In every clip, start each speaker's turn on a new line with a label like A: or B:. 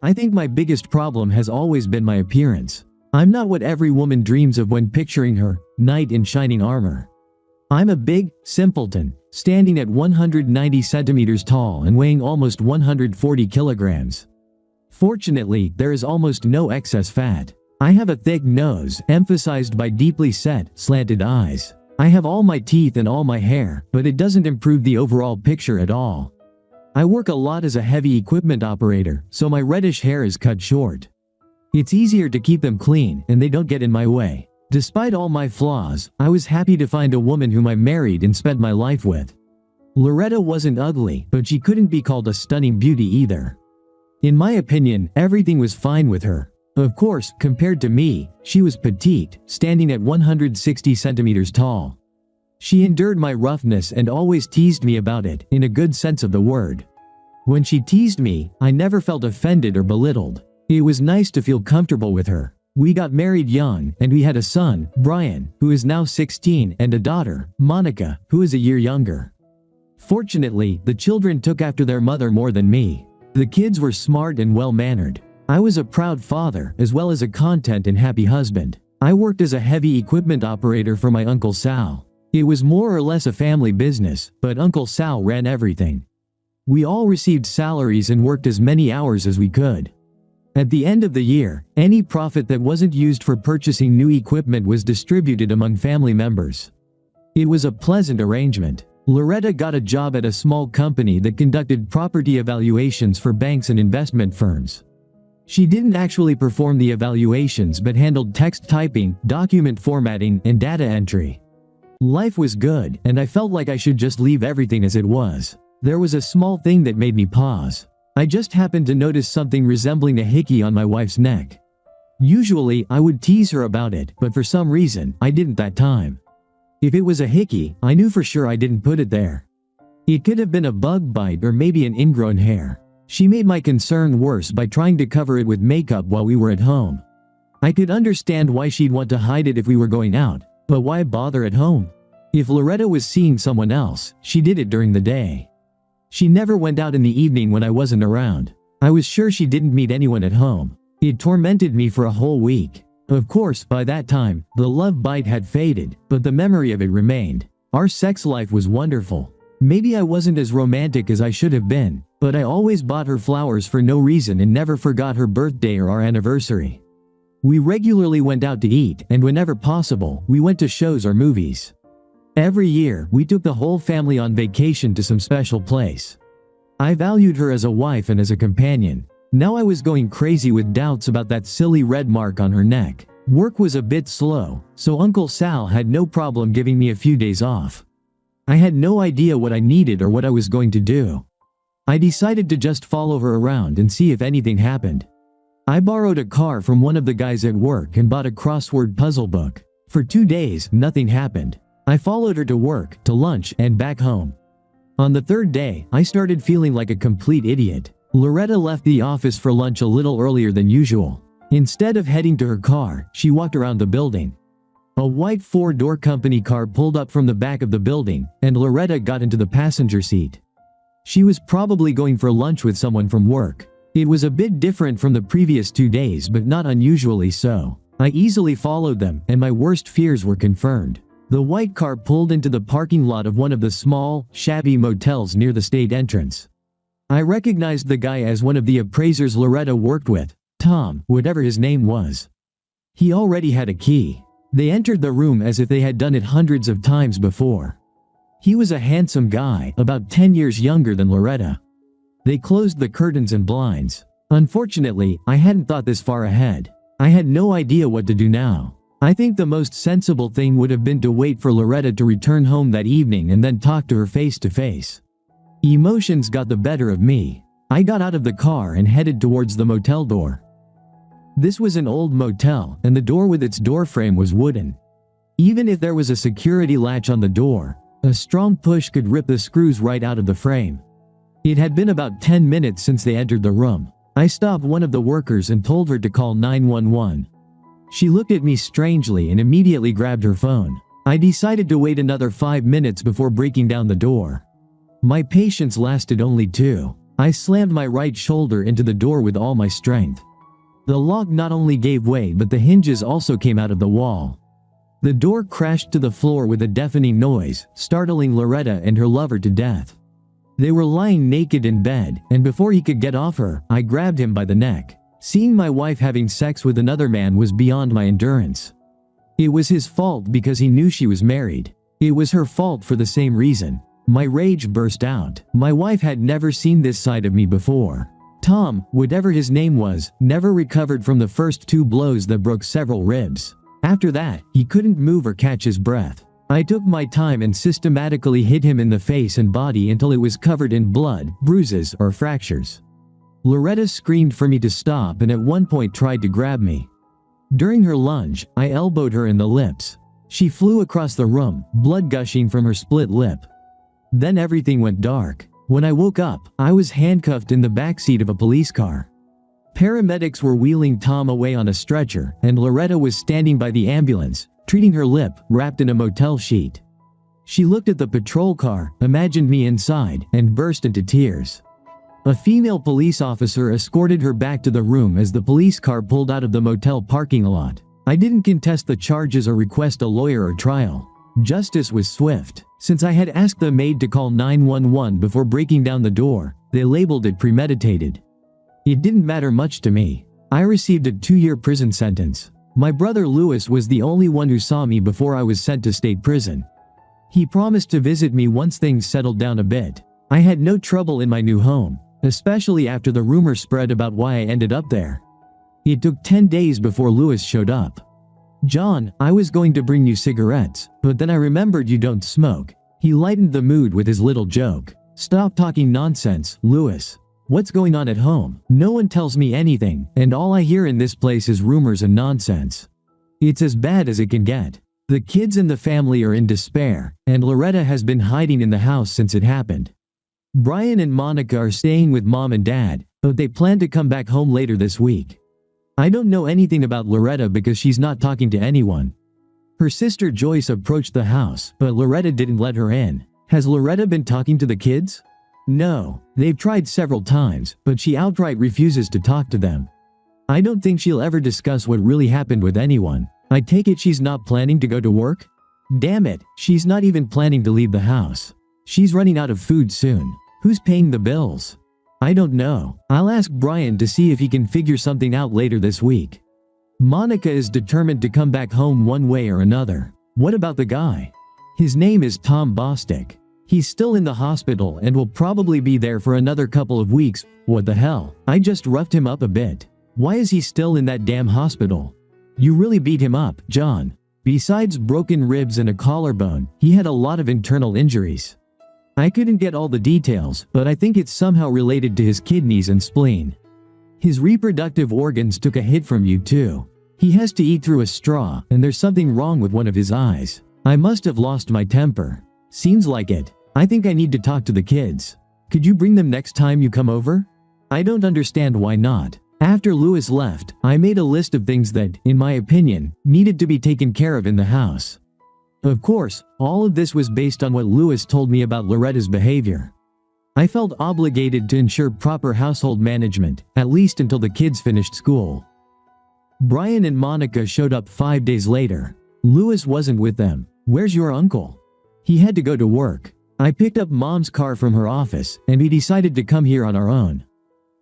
A: I think my biggest problem has always been my appearance. I'm not what every woman dreams of when picturing her, knight in shining armor. I'm a big simpleton, standing at 190 centimeters tall and weighing almost 140 kilograms. Fortunately, there is almost no excess fat. I have a thick nose, emphasized by deeply set, slanted eyes. I have all my teeth and all my hair, but it doesn't improve the overall picture at all. I work a lot as a heavy equipment operator, so my reddish hair is cut short. It's easier to keep them clean, and they don't get in my way. Despite all my flaws, I was happy to find a woman whom I married and spent my life with. Loretta wasn't ugly, but she couldn't be called a stunning beauty either. In my opinion, everything was fine with her. Of course, compared to me, she was petite, standing at 160 centimeters tall. She endured my roughness and always teased me about it, in a good sense of the word. When she teased me, I never felt offended or belittled. It was nice to feel comfortable with her. We got married young, and we had a son, Brian, who is now 16, and a daughter, Monica, who is a year younger. Fortunately, the children took after their mother more than me. The kids were smart and well-mannered. I was a proud father, as well as a content and happy husband. I worked as a heavy equipment operator for my Uncle Sal. It was more or less a family business, but Uncle Sal ran everything. We all received salaries and worked as many hours as we could. At the end of the year, any profit that wasn't used for purchasing new equipment was distributed among family members. It was a pleasant arrangement. Loretta got a job at a small company that conducted property evaluations for banks and investment firms. She didn't actually perform the evaluations but handled text typing, document formatting, and data entry. Life was good, and I felt like I should just leave everything as it was. There was a small thing that made me pause. I just happened to notice something resembling a hickey on my wife's neck. Usually, I would tease her about it, but for some reason, I didn't that time. If it was a hickey, I knew for sure I didn't put it there. It could have been a bug bite or maybe an ingrown hair. She made my concern worse by trying to cover it with makeup while we were at home. I could understand why she'd want to hide it if we were going out, but why bother at home? If Loretta was seeing someone else, she did it during the day. She never went out in the evening when I wasn't around. I was sure she didn't meet anyone at home. It tormented me for a whole week. Of course, by that time, the love bite had faded, but the memory of it remained. Our sex life was wonderful. Maybe I wasn't as romantic as I should have been, but I always bought her flowers for no reason and never forgot her birthday or our anniversary. We regularly went out to eat, and whenever possible, we went to shows or movies. Every year, we took the whole family on vacation to some special place. I valued her as a wife and as a companion. Now I was going crazy with doubts about that silly red mark on her neck. Work was a bit slow, so Uncle Sal had no problem giving me a few days off. I had no idea what I needed or what I was going to do. I decided to just follow her around and see if anything happened. I borrowed a car from one of the guys at work and bought a crossword puzzle book. For 2 days, nothing happened. I followed her to work, to lunch, and back home. On the third day, I started feeling like a complete idiot. Loretta left the office for lunch a little earlier than usual. Instead of heading to her car, she walked around the building. A white 4-door company car pulled up from the back of the building, and Loretta got into the passenger seat. She was probably going for lunch with someone from work. It was a bit different from the previous 2 days, but not unusually so. I easily followed them, and my worst fears were confirmed. The white car pulled into the parking lot of one of the small, shabby motels near the state entrance. I recognized the guy as one of the appraisers Loretta worked with, Tom, whatever his name was. He already had a key. They entered the room as if they had done it hundreds of times before. He was a handsome guy, about 10 years younger than Loretta. They closed the curtains and blinds. Unfortunately, I hadn't thought this far ahead. I had no idea what to do now. I think the most sensible thing would have been to wait for Loretta to return home that evening and then talk to her face to face. Emotions got the better of me. I got out of the car and headed towards the motel door. This was an old motel, and the door with its doorframe was wooden. Even if there was a security latch on the door, a strong push could rip the screws right out of the frame. It had been about 10 minutes since they entered the room. I stopped one of the workers and told her to call 911. She looked at me strangely and immediately grabbed her phone. I decided to wait another 5 minutes before breaking down the door. My patience lasted only 2. I slammed my right shoulder into the door with all my strength. The lock not only gave way, but the hinges also came out of the wall. The door crashed to the floor with a deafening noise, startling Loretta and her lover to death. They were lying naked in bed, and before he could get off her, I grabbed him by the neck. Seeing my wife having sex with another man was beyond my endurance. It was his fault because he knew she was married. It was her fault for the same reason. My rage burst out. My wife had never seen this side of me before. Tom, whatever his name was, never recovered from the first 2 blows that broke several ribs. After that, he couldn't move or catch his breath. I took my time and systematically hit him in the face and body until it was covered in blood, bruises, or fractures. Loretta screamed for me to stop and at one point tried to grab me. During her lunge, I elbowed her in the lips. She flew across the room, blood gushing from her split lip. Then everything went dark. When I woke up, I was handcuffed in the backseat of a police car. Paramedics were wheeling Tom away on a stretcher, and Loretta was standing by the ambulance, treating her lip, wrapped in a motel sheet. She looked at the patrol car, imagined me inside, and burst into tears. A female police officer escorted her back to the room as the police car pulled out of the motel parking lot. I didn't contest the charges or request a lawyer or trial. Justice was swift. Since I had asked the maid to call 911 before breaking down the door, they labeled it premeditated. It didn't matter much to me. I received a 2-year prison sentence. My brother Louis was the only one who saw me before I was sent to state prison. He promised to visit me once things settled down a bit. I had no trouble in my new home, especially after the rumor spread about why I ended up there. It took 10 days before Louis showed up. "John, I was going to bring you cigarettes, but then I remembered you don't smoke." He lightened the mood with his little joke. "Stop talking nonsense, Louis. What's going on at home? No one tells me anything, and all I hear in this place is rumors and nonsense. It's as bad as it can get. The kids and the family are in despair, and Loretta has been hiding in the house since it happened. Brian and Monica are staying with mom and dad, but they plan to come back home later this week. I don't know anything about Loretta because she's not talking to anyone. Her sister Joyce approached the house, but Loretta didn't let her in. Has Loretta been talking to the kids? No, they've tried several times, but she outright refuses to talk to them. I don't think she'll ever discuss what really happened with anyone. I take it she's not planning to go to work? Damn it, she's not even planning to leave the house. She's running out of food soon. Who's paying the bills? I don't know. I'll ask Brian to see if he can figure something out later this week. Monica is determined to come back home one way or another. What about the guy? His name is Tom Bostic. He's still in the hospital and will probably be there for another couple of weeks. What the hell? I just roughed him up a bit. Why is he still in that damn hospital? You really beat him up, John. Besides broken ribs and a collarbone, he had a lot of internal injuries. I couldn't get all the details, but I think it's somehow related to his kidneys and spleen. His reproductive organs took a hit from you too. He has to eat through a straw, and there's something wrong with one of his eyes. I must have lost my temper. Seems like it. I think I need to talk to the kids. Could you bring them next time you come over? I don't understand why not. After Louis left, I made a list of things that, in my opinion, needed to be taken care of in the house. Of course, all of this was based on what Louis told me about Loretta's behavior. I felt obligated to ensure proper household management, at least until the kids finished school. Brian and Monica showed up 5 days later. Louis wasn't with them. Where's your uncle? He had to go to work. I picked up Mom's car from her office, and we decided to come here on our own.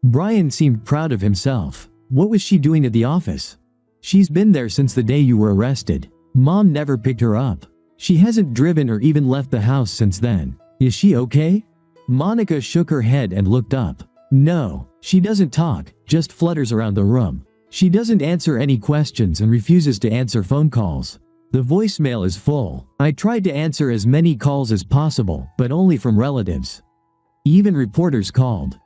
A: Brian seemed proud of himself. What was she doing at the office? She's been there since the day you were arrested. Mom never picked her up. She hasn't driven or even left the house since then. Is she okay? Monica shook her head and looked up. No, she doesn't talk, just flutters around the room. She doesn't answer any questions and refuses to answer phone calls. The voicemail is full. I tried to answer as many calls as possible, but only from relatives. Even reporters called.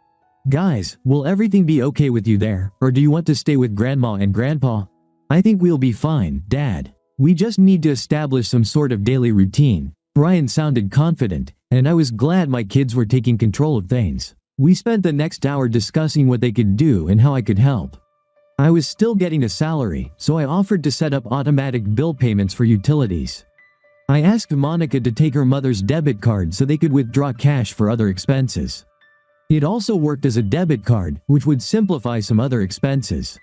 A: Guys, will everything be okay with you there, or do you want to stay with Grandma and Grandpa? I think we'll be fine, Dad. We just need to establish some sort of daily routine. Brian sounded confident, and I was glad my kids were taking control of things. We spent the next hour discussing what they could do and how I could help. I was still getting a salary, so I offered to set up automatic bill payments for utilities. I asked Monica to take her mother's debit card so they could withdraw cash for other expenses. It also worked as a debit card, which would simplify some other expenses.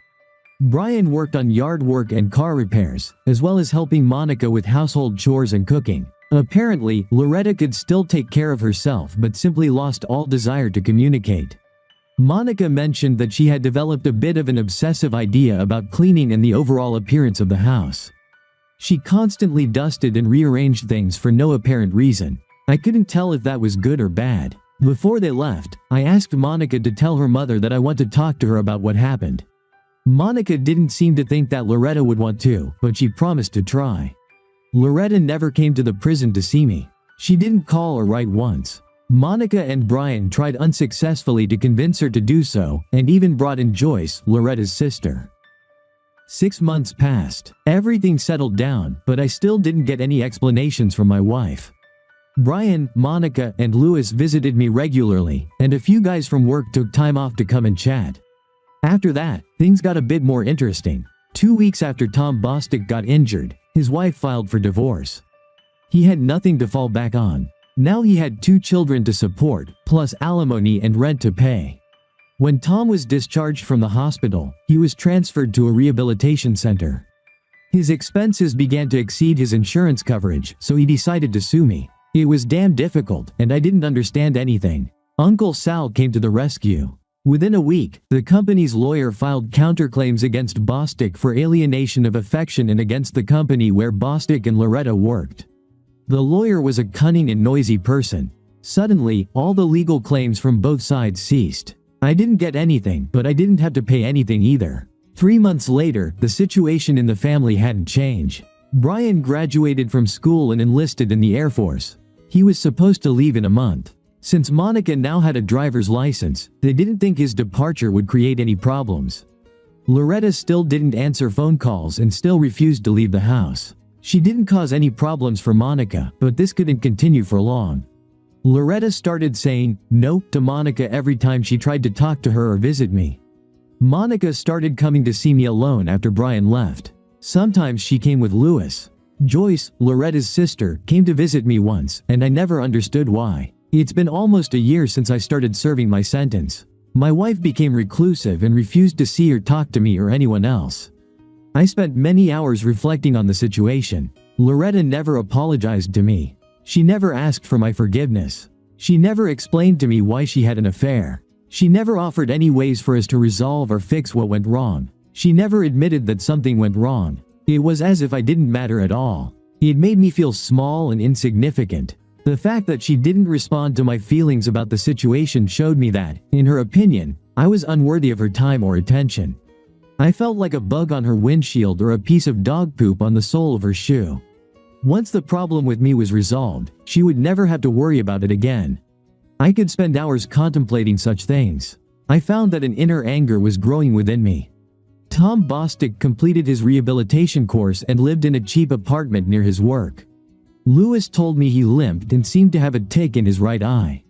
A: Brian worked on yard work and car repairs, as well as helping Monica with household chores and cooking. Apparently, Loretta could still take care of herself but simply lost all desire to communicate. Monica mentioned that she had developed a bit of an obsessive idea about cleaning and the overall appearance of the house. She constantly dusted and rearranged things for no apparent reason. I couldn't tell if that was good or bad. Before they left, I asked Monica to tell her mother that I want to talk to her about what happened. Monica didn't seem to think that Loretta would want to, but she promised to try. Loretta never came to the prison to see me. She didn't call or write once. Monica and Brian tried unsuccessfully to convince her to do so, and even brought in Joyce, Loretta's sister. 6 months passed. Everything settled down, but I still didn't get any explanations from my wife. Brian, Monica, and Louis visited me regularly, and a few guys from work took time off to come and chat. After that, things got a bit more interesting. 2 weeks after Tom Bostic got injured, his wife filed for divorce. He had nothing to fall back on. Now he had 2 children to support, plus alimony and rent to pay. When Tom was discharged from the hospital, he was transferred to a rehabilitation center. His expenses began to exceed his insurance coverage, so he decided to sue me. It was damn difficult, and I didn't understand anything. Uncle Sal came to the rescue. Within a week, the company's lawyer filed counterclaims against Bostic for alienation of affection and against the company where Bostic and Loretta worked. The lawyer was a cunning and noisy person. Suddenly, all the legal claims from both sides ceased. I didn't get anything, but I didn't have to pay anything either. 3 months later, the situation in the family hadn't changed. Brian graduated from school and enlisted in the Air Force. He was supposed to leave in a month. Since Monica now had a driver's license, they didn't think his departure would create any problems. Loretta still didn't answer phone calls and still refused to leave the house. She didn't cause any problems for Monica, but this couldn't continue for long. Loretta started saying no to Monica every time she tried to talk to her or visit me. Monica started coming to see me alone after Brian left. Sometimes she came with Louis. Joyce, Loretta's sister, came to visit me once, and I never understood why. It's been almost a year since I started serving my sentence. My wife became reclusive and refused to see or talk to me or anyone else. I spent many hours reflecting on the situation. Loretta never apologized to me. She never asked for my forgiveness. She never explained to me why she had an affair. She never offered any ways for us to resolve or fix what went wrong. She never admitted that something went wrong. It was as if I didn't matter at all. It made me feel small and insignificant. The fact that she didn't respond to my feelings about the situation showed me that, in her opinion, I was unworthy of her time or attention. I felt like a bug on her windshield or a piece of dog poop on the sole of her shoe. Once the problem with me was resolved, she would never have to worry about it again. I could spend hours contemplating such things. I found that an inner anger was growing within me. Tom Bostic completed his rehabilitation course and lived in a cheap apartment near his work. Louis told me he limped and seemed to have a tick in his right eye.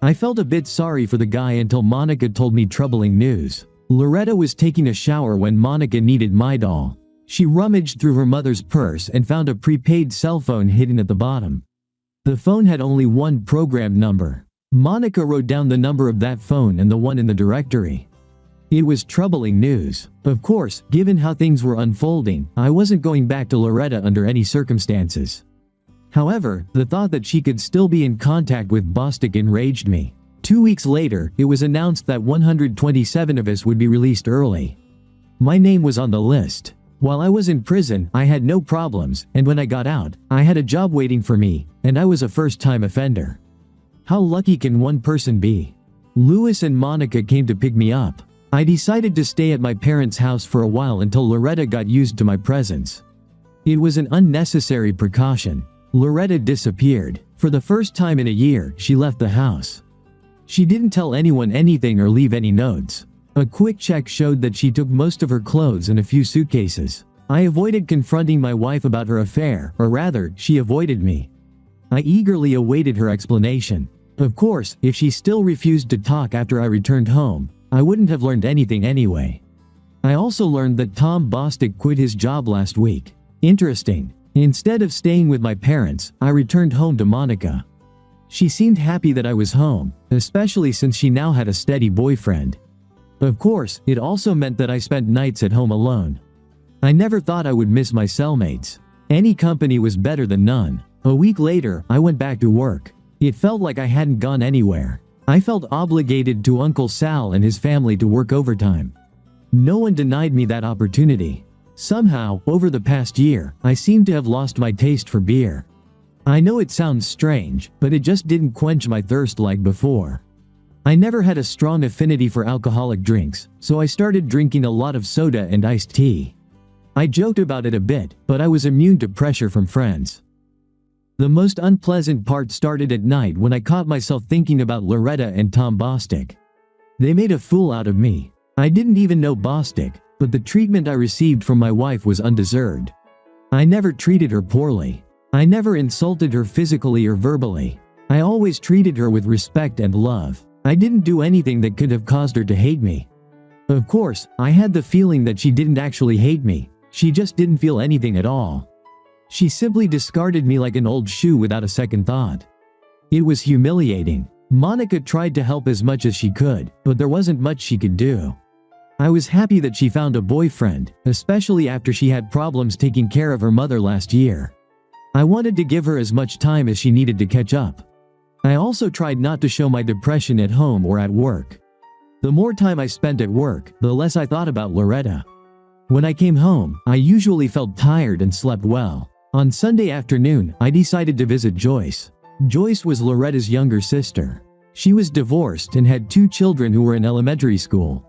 A: I felt a bit sorry for the guy until Monica told me troubling news. Loretta was taking a shower when Monica needed my doll. She rummaged through her mother's purse and found a prepaid cell phone hidden at the bottom. The phone had only one programmed number. Monica wrote down the number of that phone and the one in the directory. It was troubling news. Of course, given how things were unfolding, I wasn't going back to Loretta under any circumstances. However, the thought that she could still be in contact with Bostic enraged me. 2 weeks later, it was announced that 127 of us would be released early. My name was on the list. While I was in prison, I had no problems, and when I got out, I had a job waiting for me, and I was a first-time offender. How lucky can one person be? Louis and Monica came to pick me up. I decided to stay at my parents' house for a while until Loretta got used to my presence. It was an unnecessary precaution. Loretta disappeared. For the first time in a year, she left the house. She didn't tell anyone anything or leave any notes. A quick check showed that she took most of her clothes and a few suitcases. I avoided confronting my wife about her affair, or rather, she avoided me. I eagerly awaited her explanation. Of course, if she still refused to talk after I returned home, I wouldn't have learned anything anyway. I also learned that Tom Bostic quit his job last week. Interesting. Instead of staying with my parents, I returned home to Monica. She seemed happy that I was home, especially since she now had a steady boyfriend. Of course, it also meant that I spent nights at home alone. I never thought I would miss my cellmates. Any company was better than none. A week later, I went back to work. It felt like I hadn't gone anywhere. I felt obligated to Uncle Sal and his family to work overtime. No one denied me that opportunity. Somehow, over the past year, I seem to have lost my taste for beer. I know it sounds strange, but it just didn't quench my thirst like before. I never had a strong affinity for alcoholic drinks, so I started drinking a lot of soda and iced tea. I joked about it a bit, but I was immune to pressure from friends. The most unpleasant part started at night when I caught myself thinking about Loretta and Tom Bostic. They made a fool out of me. I didn't even know Bostic, but the treatment I received from my wife was undeserved. I never treated her poorly. I never insulted her physically or verbally. I always treated her with respect and love. I didn't do anything that could have caused her to hate me. Of course, I had the feeling that she didn't actually hate me. She just didn't feel anything at all. She simply discarded me like an old shoe without a second thought. It was humiliating. Monica tried to help as much as she could, but there wasn't much she could do. I was happy that she found a boyfriend, especially after she had problems taking care of her mother last year. I wanted to give her as much time as she needed to catch up. I also tried not to show my depression at home or at work. The more time I spent at work, the less I thought about Loretta. When I came home, I usually felt tired and slept well. On Sunday afternoon, I decided to visit Joyce. Joyce was Loretta's younger sister. She was divorced and had 2 children who were in elementary school.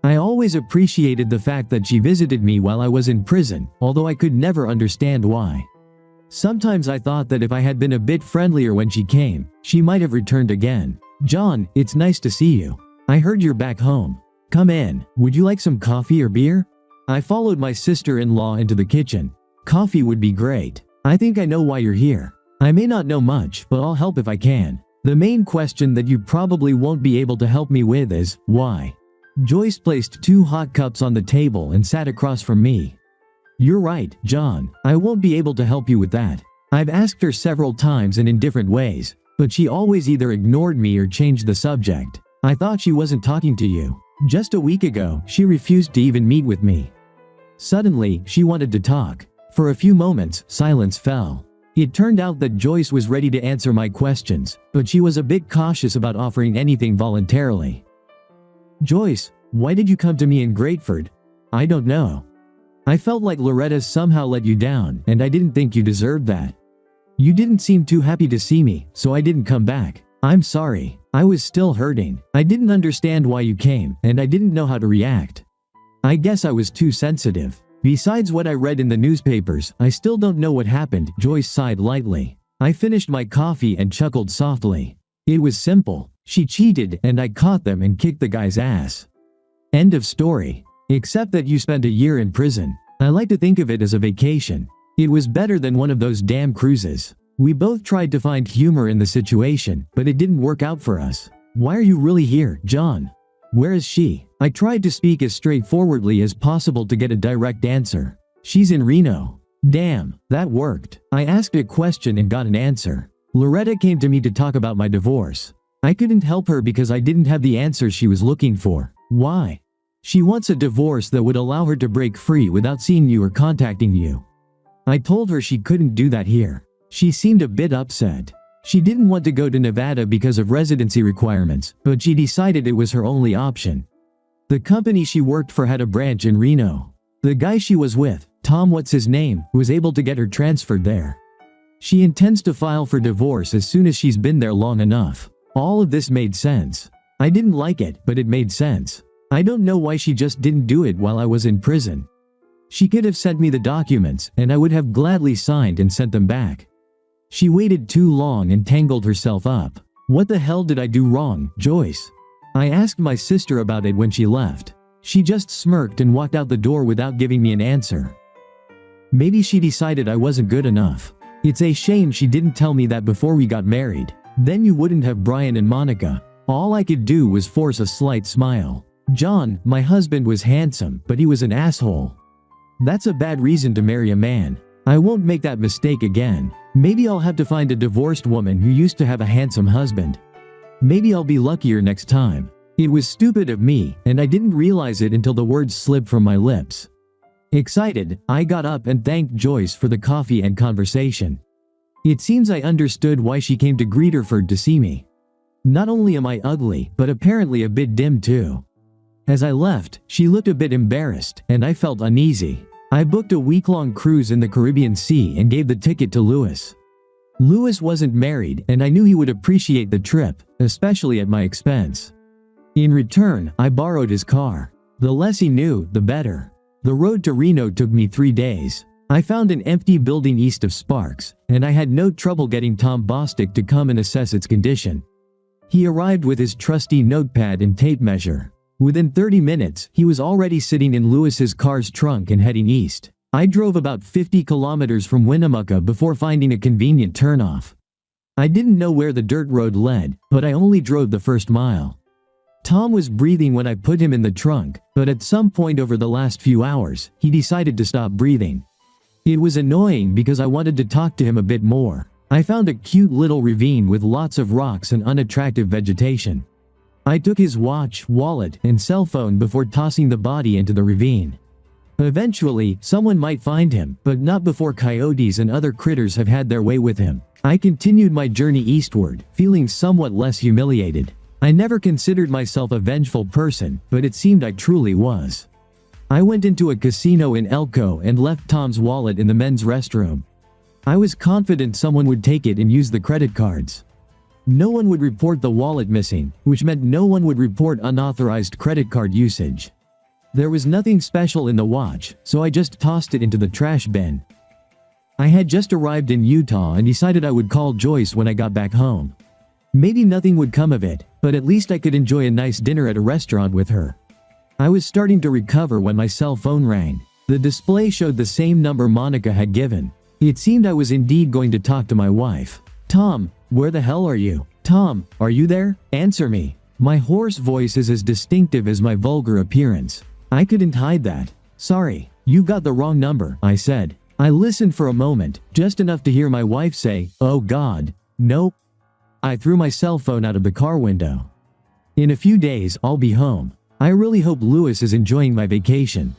A: I always appreciated the fact that she visited me while I was in prison, although I could never understand why. Sometimes I thought that if I had been a bit friendlier when she came, she might have returned again. "John, it's nice to see you. I heard you're back home. Come in. Would you like some coffee or beer?" I followed my sister-in-law into the kitchen. "Coffee would be great. I think I know why you're here. I may not know much, but I'll help if I can. The main question that you probably won't be able to help me with is, why?" Joyce placed 2 hot cups on the table and sat across from me. "You're right, John. I won't be able to help you with that. I've asked her several times and in different ways, but she always either ignored me or changed the subject. I thought she wasn't talking to you. Just a week ago, she refused to even meet with me. Suddenly, she wanted to talk. For a few moments, silence fell. It turned out that Joyce was ready to answer my questions, but she was a bit cautious about offering anything voluntarily. "Joyce, why did you come to me in Grateford?" "I don't know. I felt like Loretta somehow let you down, and I didn't think you deserved that. You didn't seem too happy to see me, so I didn't come back. I'm sorry. I was still hurting. I didn't understand why you came, and I didn't know how to react. I guess I was too sensitive. Besides what I read in the newspapers, I still don't know what happened." Joyce sighed lightly. I finished my coffee and chuckled softly. It was simple. She cheated, and I caught them and kicked the guy's ass. End of story. Except that you spent a year in prison. I like to think of it as a vacation. It was better than one of those damn cruises. We both tried to find humor in the situation, but it didn't work out for us. "Why are you really here, John? Where is she?" I tried to speak as straightforwardly as possible to get a direct answer. "She's in Reno." Damn, that worked. I asked a question and got an answer. Loretta came to me to talk about my divorce. I couldn't help her because I didn't have the answers she was looking for. Why? She wants a divorce that would allow her to break free without seeing you or contacting you. I told her she couldn't do that here. She seemed a bit upset. She didn't want to go to Nevada because of residency requirements, but she decided it was her only option. The company she worked for had a branch in Reno. The guy she was with, Tom what's his name, was able to get her transferred there. She intends to file for divorce as soon as she's been there long enough. All of this made sense. I didn't like it, but it made sense. I don't know why she just didn't do it while I was in prison. She could have sent me the documents, and I would have gladly signed and sent them back. She waited too long and tangled herself up. What the hell did I do wrong, Joyce? I asked my sister about it when she left. She just smirked and walked out the door without giving me an answer. Maybe she decided I wasn't good enough. It's a shame she didn't tell me that before we got married. Then you wouldn't have Brian and Monica. All I could do was force a slight smile. John, my husband, was handsome, but he was an asshole. That's a bad reason to marry a man. I won't make that mistake again. Maybe I'll have to find a divorced woman who used to have a handsome husband. Maybe I'll be luckier next time. It was stupid of me, and I didn't realize it until the words slipped from my lips. Excited, I got up and thanked Joyce for the coffee and conversation. It seems I understood why she came to Greeterford to see me. Not only am I ugly, but apparently a bit dim too. As I left, she looked a bit embarrassed, and I felt uneasy. I booked a week-long cruise in the Caribbean Sea and gave the ticket to Lewis. Lewis wasn't married, and I knew he would appreciate the trip, especially at my expense. In return, I borrowed his car. The less he knew, the better. The road to Reno took me 3 days. I found an empty building east of Sparks, and I had no trouble getting Tom Bostic to come and assess its condition. He arrived with his trusty notepad and tape measure. Within 30 minutes, he was already sitting in Lewis's car's trunk and heading east. I drove about 50 kilometers from Winnemucca before finding a convenient turnoff. I didn't know where the dirt road led, but I only drove the first mile. Tom was breathing when I put him in the trunk, but at some point over the last few hours, he decided to stop breathing. It was annoying because I wanted to talk to him a bit more. I found a cute little ravine with lots of rocks and unattractive vegetation. I took his watch, wallet, and cell phone before tossing the body into the ravine. Eventually, someone might find him, but not before coyotes and other critters have had their way with him. I continued my journey eastward, feeling somewhat less humiliated. I never considered myself a vengeful person, but it seemed I truly was. I went into a casino in Elko and left Tom's wallet in the men's restroom. I was confident someone would take it and use the credit cards. No one would report the wallet missing, which meant no one would report unauthorized credit card usage. There was nothing special in the watch, so I just tossed it into the trash bin. I had just arrived in Utah and decided I would call Joyce when I got back home. Maybe nothing would come of it, but at least I could enjoy a nice dinner at a restaurant with her. I was starting to recover when my cell phone rang. The display showed the same number Monica had given. It seemed I was indeed going to talk to my wife. "Tom, where the hell are you? Tom, are you there? Answer me." My hoarse voice is as distinctive as my vulgar appearance. I couldn't hide that. "Sorry, you got the wrong number," I said. I listened for a moment, just enough to hear my wife say, "Oh God, nope." I threw my cell phone out of the car window. "In a few days, I'll be home. I really hope Lewis is enjoying my vacation."